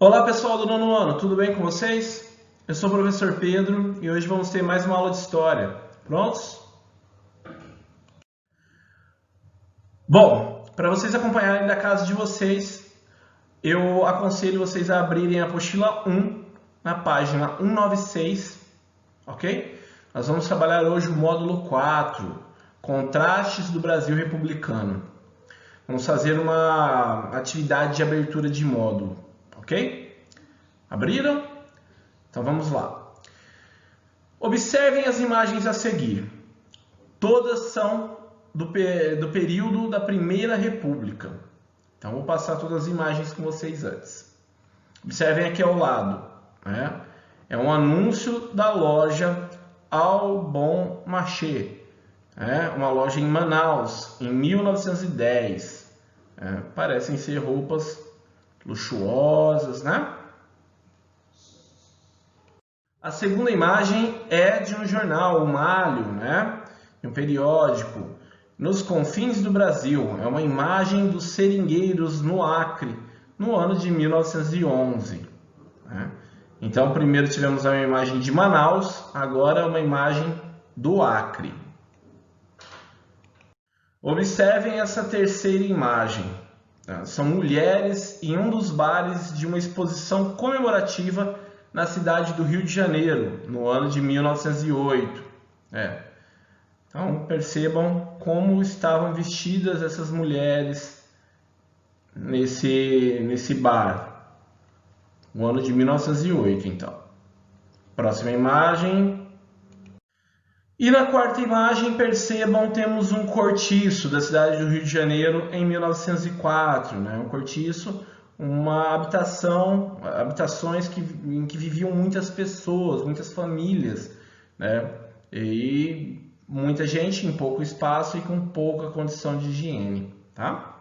Olá pessoal do nono ano, tudo bem com vocês? Eu sou o professor Pedro e hoje vamos ter mais uma aula de história. Prontos? Bom, para vocês acompanharem da casa de vocês, eu aconselho vocês a abrirem a apostila 1 na página 196, ok? Nós vamos trabalhar hoje o módulo 4, Contrastes do Brasil Republicano. Vamos fazer uma atividade de abertura de módulo, ok? Abriram? Então vamos lá. Observem as imagens a seguir. Todas são do período da Primeira República. Então vou passar todas as imagens com vocês antes. Observem aqui ao lado, né? É um anúncio da loja Au Bon Marché, uma loja em Manaus, em 1910. Parecem ser roupas luxuosas, né? A segunda imagem é de um jornal, o Malho, né? Um periódico, nos confins do Brasil. É uma imagem dos seringueiros no Acre, no ano de 1911. Né? Então, primeiro tivemos uma imagem de Manaus, agora uma imagem do Acre. Observem essa terceira imagem. São mulheres em um dos bares de uma exposição comemorativa na cidade do Rio de Janeiro, no ano de 1908. Então, percebam como estavam vestidas essas mulheres nesse bar, no ano de 1908, então. Próxima imagem. E na quarta imagem, percebam, temos um cortiço da cidade do Rio de Janeiro em 1904, né? Um cortiço, uma habitações em que viviam muitas pessoas, muitas famílias, né? E muita gente em pouco espaço e com pouca condição de higiene, tá?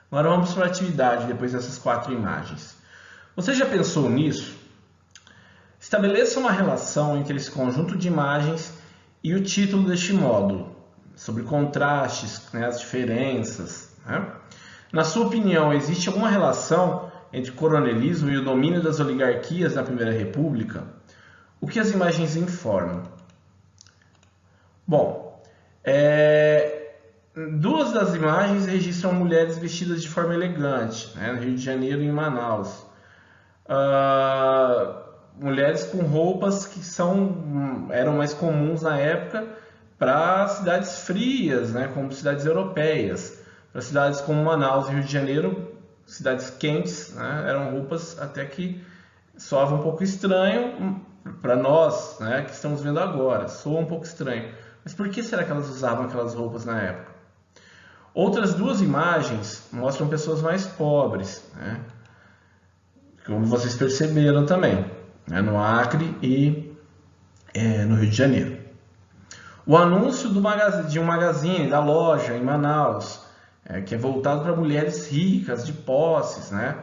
Agora vamos para a atividade depois dessas quatro imagens. Você já pensou nisso? Estabeleça uma relação entre esse conjunto de imagens e o título deste módulo, sobre contrastes, né, as diferenças. Né? Na sua opinião, existe alguma relação entre o coronelismo e o domínio das oligarquias na Primeira República? O que as imagens informam? Bom, duas das imagens registram mulheres vestidas de forma elegante, né, no Rio de Janeiro e em Manaus. Mulheres com roupas que eram mais comuns na época para cidades frias, né, como cidades europeias. Para cidades como Manaus e Rio de Janeiro, cidades quentes, né, eram roupas até que soavam um pouco estranho para nós, né, que estamos vendo agora. Soa um pouco estranho. Mas por que será que elas usavam aquelas roupas na época? Outras duas imagens mostram pessoas mais pobres, né, como vocês perceberam também, né, no Acre e no Rio de Janeiro. O anúncio de um magazine, da loja em Manaus, que é voltado para mulheres ricas, de posses, né?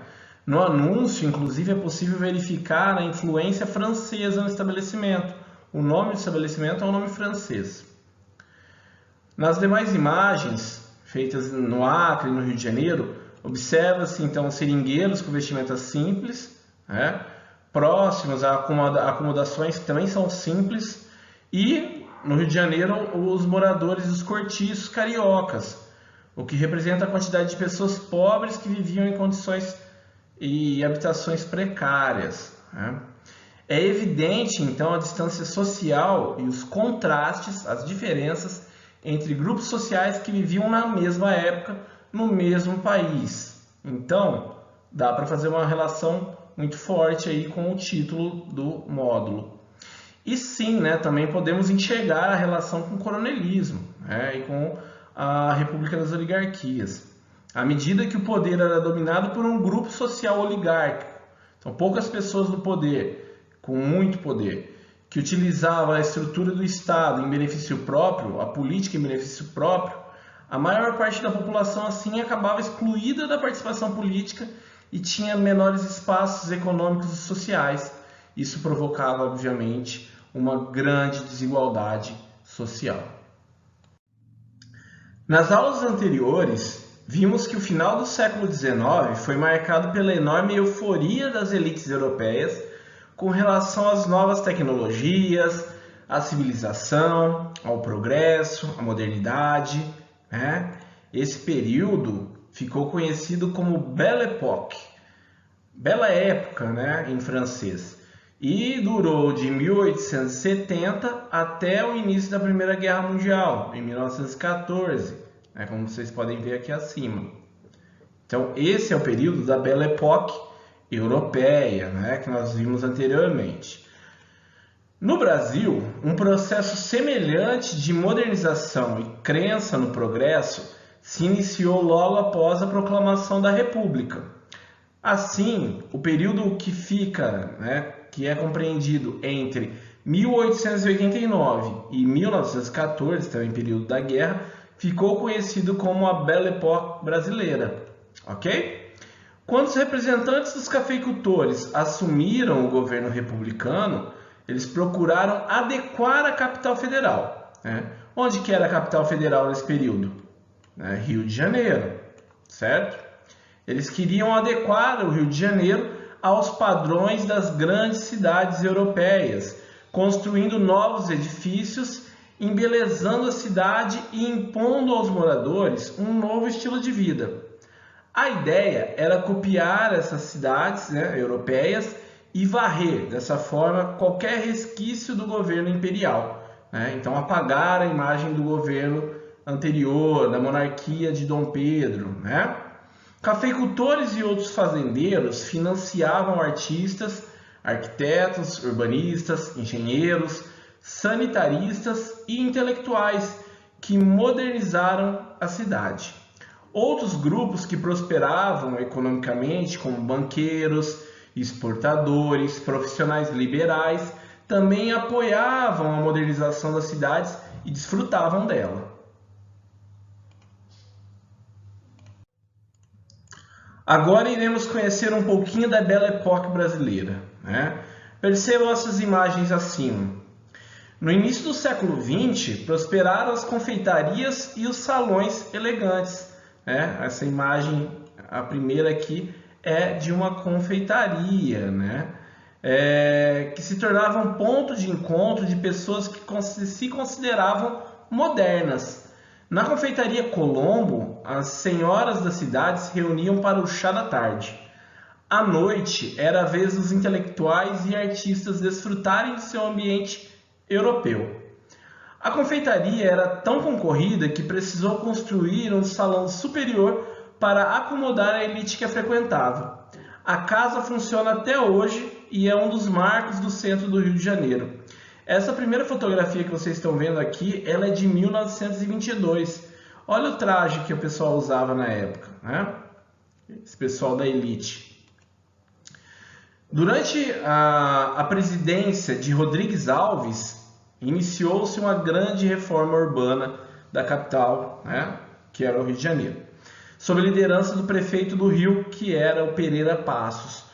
No anúncio, inclusive, é possível verificar a influência francesa no estabelecimento. O nome do estabelecimento é um nome francês. Nas demais imagens, feitas no Acre e no Rio de Janeiro, observa-se então seringueiros com vestimentas simples, né? Próximos a acomodações que também são simples, e no Rio de Janeiro os moradores dos cortiços cariocas, o que representa a quantidade de pessoas pobres que viviam em condições e habitações precárias, né? É evidente então a distância social e os contrastes, as diferenças entre grupos sociais que viviam na mesma época, no mesmo país. Então, dá para fazer uma relação muito forte aí com o título do módulo. E sim, né, também podemos enxergar a relação com o coronelismo, né, e com a República das Oligarquias. À medida que o poder era dominado por um grupo social oligárquico, então poucas pessoas do poder, com muito poder, que utilizavam a estrutura do Estado em benefício próprio, a política em benefício próprio, a maior parte da população assim acabava excluída da participação política e tinha menores espaços econômicos e sociais. Isso provocava, obviamente, uma grande desigualdade social. Nas aulas anteriores, vimos que o final do século XIX foi marcado pela enorme euforia das elites europeias com relação às novas tecnologias, à civilização, ao progresso, à modernidade, né? Esse período ficou conhecido como Belle Époque, Bela Época, né, em francês, e durou de 1870 até o início da Primeira Guerra Mundial, em 1914, né, como vocês podem ver aqui acima. Então, esse é o período da Belle Époque europeia, né, que nós vimos anteriormente. No Brasil, um processo semelhante de modernização e crença no progresso se iniciou logo após a proclamação da República. Assim, o período que fica, né, que é compreendido entre 1889 e 1914, também período da guerra, ficou conhecido como a Belle Époque brasileira, ok? Quando os representantes dos cafeicultores assumiram o governo republicano, eles procuraram adequar a capital federal, né? Onde que era a capital federal nesse período? Rio de Janeiro, certo? Eles queriam adequar o Rio de Janeiro aos padrões das grandes cidades europeias, construindo novos edifícios, embelezando a cidade e impondo aos moradores um novo estilo de vida. A ideia era copiar essas cidades, né, europeias e varrer, dessa forma, qualquer resquício do governo imperial, né? Então, apagar a imagem do governo anterior, da monarquia de Dom Pedro, né? Cafeicultores e outros fazendeiros financiavam artistas, arquitetos, urbanistas, engenheiros, sanitaristas e intelectuais que modernizaram a cidade. Outros grupos que prosperavam economicamente, como banqueiros, exportadores, profissionais liberais, também apoiavam a modernização das cidades e desfrutavam dela. Agora iremos conhecer um pouquinho da Belle Époque brasileira, né? Percebam essas imagens acima. No início do século XX, prosperaram as confeitarias e os salões elegantes, né? Essa imagem, a primeira aqui, é de uma confeitaria, né? Que se tornava um ponto de encontro de pessoas que se consideravam modernas. Na confeitaria Colombo, as senhoras da cidade se reuniam para o chá da tarde. À noite, era a vez dos intelectuais e artistas desfrutarem de seu ambiente europeu. A confeitaria era tão concorrida que precisou construir um salão superior para acomodar a elite que a frequentava. A casa funciona até hoje e é um dos marcos do centro do Rio de Janeiro. Essa primeira fotografia que vocês estão vendo aqui, ela é de 1922. Olha o traje que o pessoal usava na época, né? Esse pessoal da elite. Durante a presidência de Rodrigues Alves, iniciou-se uma grande reforma urbana da capital, né? Que era o Rio de Janeiro, sob a liderança do prefeito do Rio, que era o Pereira Passos.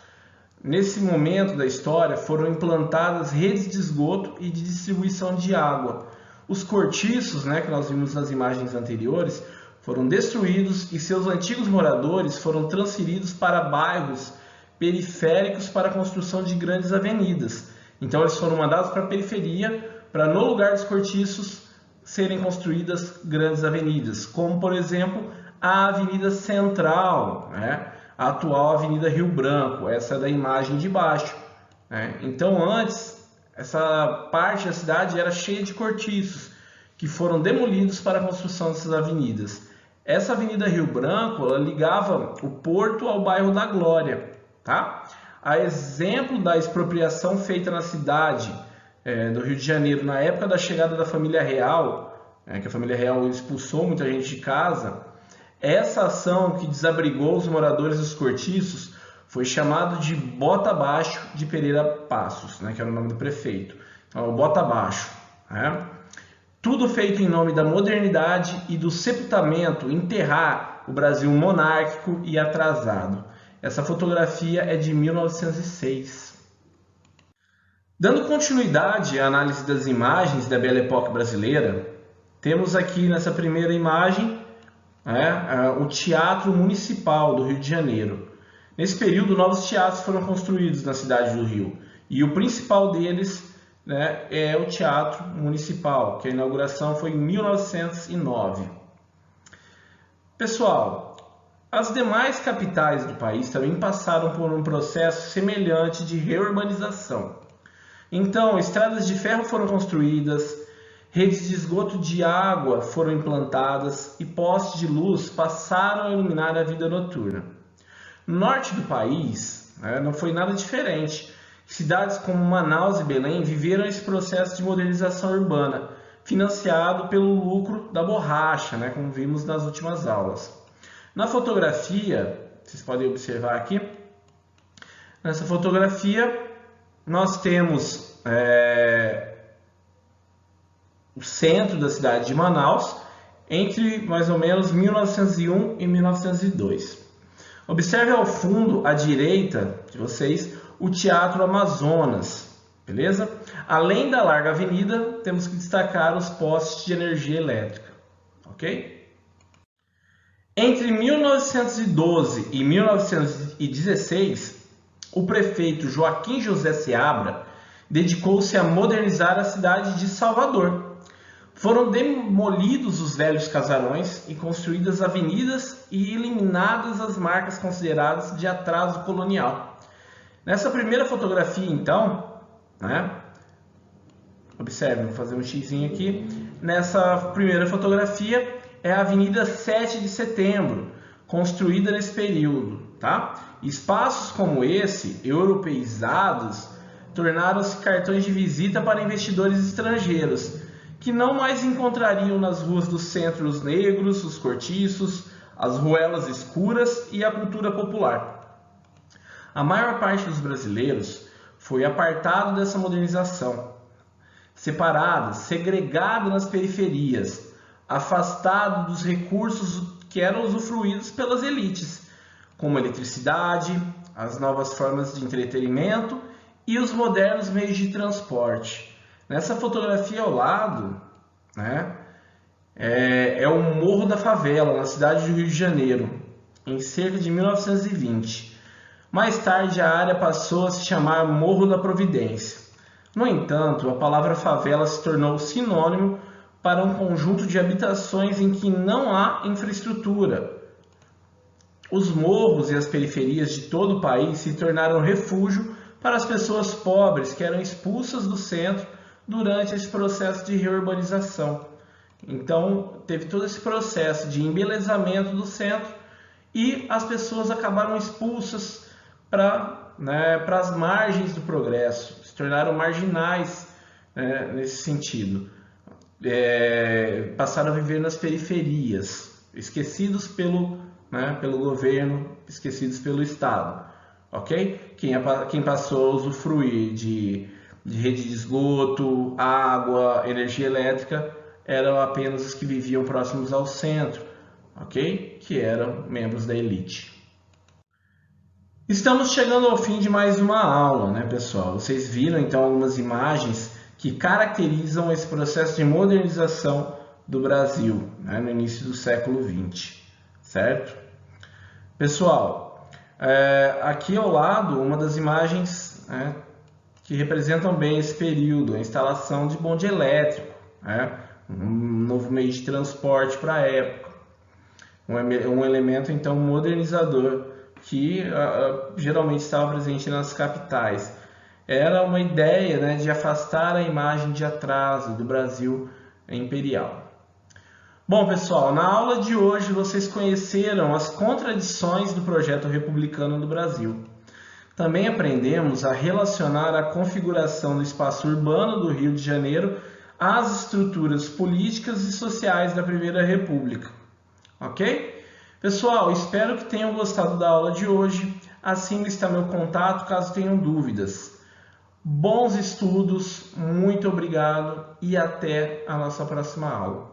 Nesse momento da história foram implantadas redes de esgoto e de distribuição de água. Os cortiços, né, que nós vimos nas imagens anteriores, foram destruídos e seus antigos moradores foram transferidos para bairros periféricos para a construção de grandes avenidas. Então eles foram mandados para a periferia para, no lugar dos cortiços, serem construídas grandes avenidas, como por exemplo a Avenida Central, né? A atual Avenida Rio Branco, essa é da imagem de baixo, né? Então antes, essa parte da cidade era cheia de cortiços, que foram demolidos para a construção dessas avenidas. Essa Avenida Rio Branco, ela ligava o Porto ao bairro da Glória, tá? A exemplo da expropriação feita na cidade do Rio de Janeiro, na época da chegada da família real, que a família real expulsou muita gente de casa. Essa ação que desabrigou os moradores dos cortiços foi chamado de Bota Abaixo de Pereira Passos, né, que era o nome do prefeito. Então, o Bota Abaixo, né? Tudo feito em nome da modernidade e do sepultamento, enterrar o Brasil monárquico e atrasado. Essa fotografia é de 1906. Dando continuidade à análise das imagens da Belle Époque brasileira, temos aqui nessa primeira imagem né, o Teatro Municipal do Rio de Janeiro. Nesse período, novos teatros foram construídos na cidade do Rio, e o principal deles, né, é o Teatro Municipal, que a inauguração foi em 1909. Pessoal, as demais capitais do país também passaram por um processo semelhante de reurbanização. Então, estradas de ferro foram construídas, redes de esgoto de água foram implantadas e postes de luz passaram a iluminar a vida noturna. No norte do país, né, não foi nada diferente. Cidades como Manaus e Belém viveram esse processo de modernização urbana, financiado pelo lucro da borracha, né, como vimos nas últimas aulas. Na fotografia, vocês podem observar aqui, nessa fotografia nós temos o centro da cidade de Manaus, entre mais ou menos 1901 e 1902. Observe ao fundo, à direita de vocês, o Teatro Amazonas, beleza? Além da larga avenida, temos que destacar os postes de energia elétrica, ok? Entre 1912 e 1916, o prefeito Joaquim José Seabra dedicou-se a modernizar a cidade de Salvador. Foram demolidos os velhos casarões e construídas avenidas e eliminadas as marcas consideradas de atraso colonial. Nessa primeira fotografia, então, né, observe, vou fazer um xizinho aqui. Nessa primeira fotografia é a Avenida 7 de Setembro, construída nesse período, tá? Espaços como esse, europeizados, tornaram-se cartões de visita para investidores estrangeiros, que não mais encontrariam nas ruas do centro os negros, os cortiços, as ruelas escuras e a cultura popular. A maior parte dos brasileiros foi apartado dessa modernização, separado, segregado nas periferias, afastado dos recursos que eram usufruídos pelas elites, como a eletricidade, as novas formas de entretenimento e os modernos meios de transporte. Nessa fotografia ao lado, né, é o Morro da Favela, na cidade do Rio de Janeiro, em cerca de 1920. Mais tarde, a área passou a se chamar Morro da Providência. No entanto, a palavra favela se tornou sinônimo para um conjunto de habitações em que não há infraestrutura. Os morros e as periferias de todo o país se tornaram refúgio para as pessoas pobres que eram expulsas do centro durante esse processo de reurbanização. Então, teve todo esse processo de embelezamento do centro e as pessoas acabaram expulsas para as margens do progresso, se tornaram marginais, né, nesse sentido. Passaram a viver nas periferias, esquecidos pelo governo, esquecidos pelo Estado, ok? Quem passou a usufruir de rede de esgoto, água, energia elétrica, eram apenas os que viviam próximos ao centro, ok? Que eram membros da elite. Estamos chegando ao fim de mais uma aula, né, pessoal? Vocês viram então algumas imagens que caracterizam esse processo de modernização do Brasil, né, no início do século XX, certo? Pessoal, aqui ao lado uma das imagens, né, que representam bem esse período, a instalação de bonde elétrico, né, um novo meio de transporte para a época, um elemento então modernizador que geralmente estava presente nas capitais. Era uma ideia, né, de afastar a imagem de atraso do Brasil imperial. Bom, pessoal, na aula de hoje vocês conheceram as contradições do projeto republicano do Brasil. Também aprendemos a relacionar a configuração do espaço urbano do Rio de Janeiro às estruturas políticas e sociais da Primeira República. Ok? Pessoal, espero que tenham gostado da aula de hoje. Assim está meu contato caso tenham dúvidas. Bons estudos, muito obrigado e até a nossa próxima aula.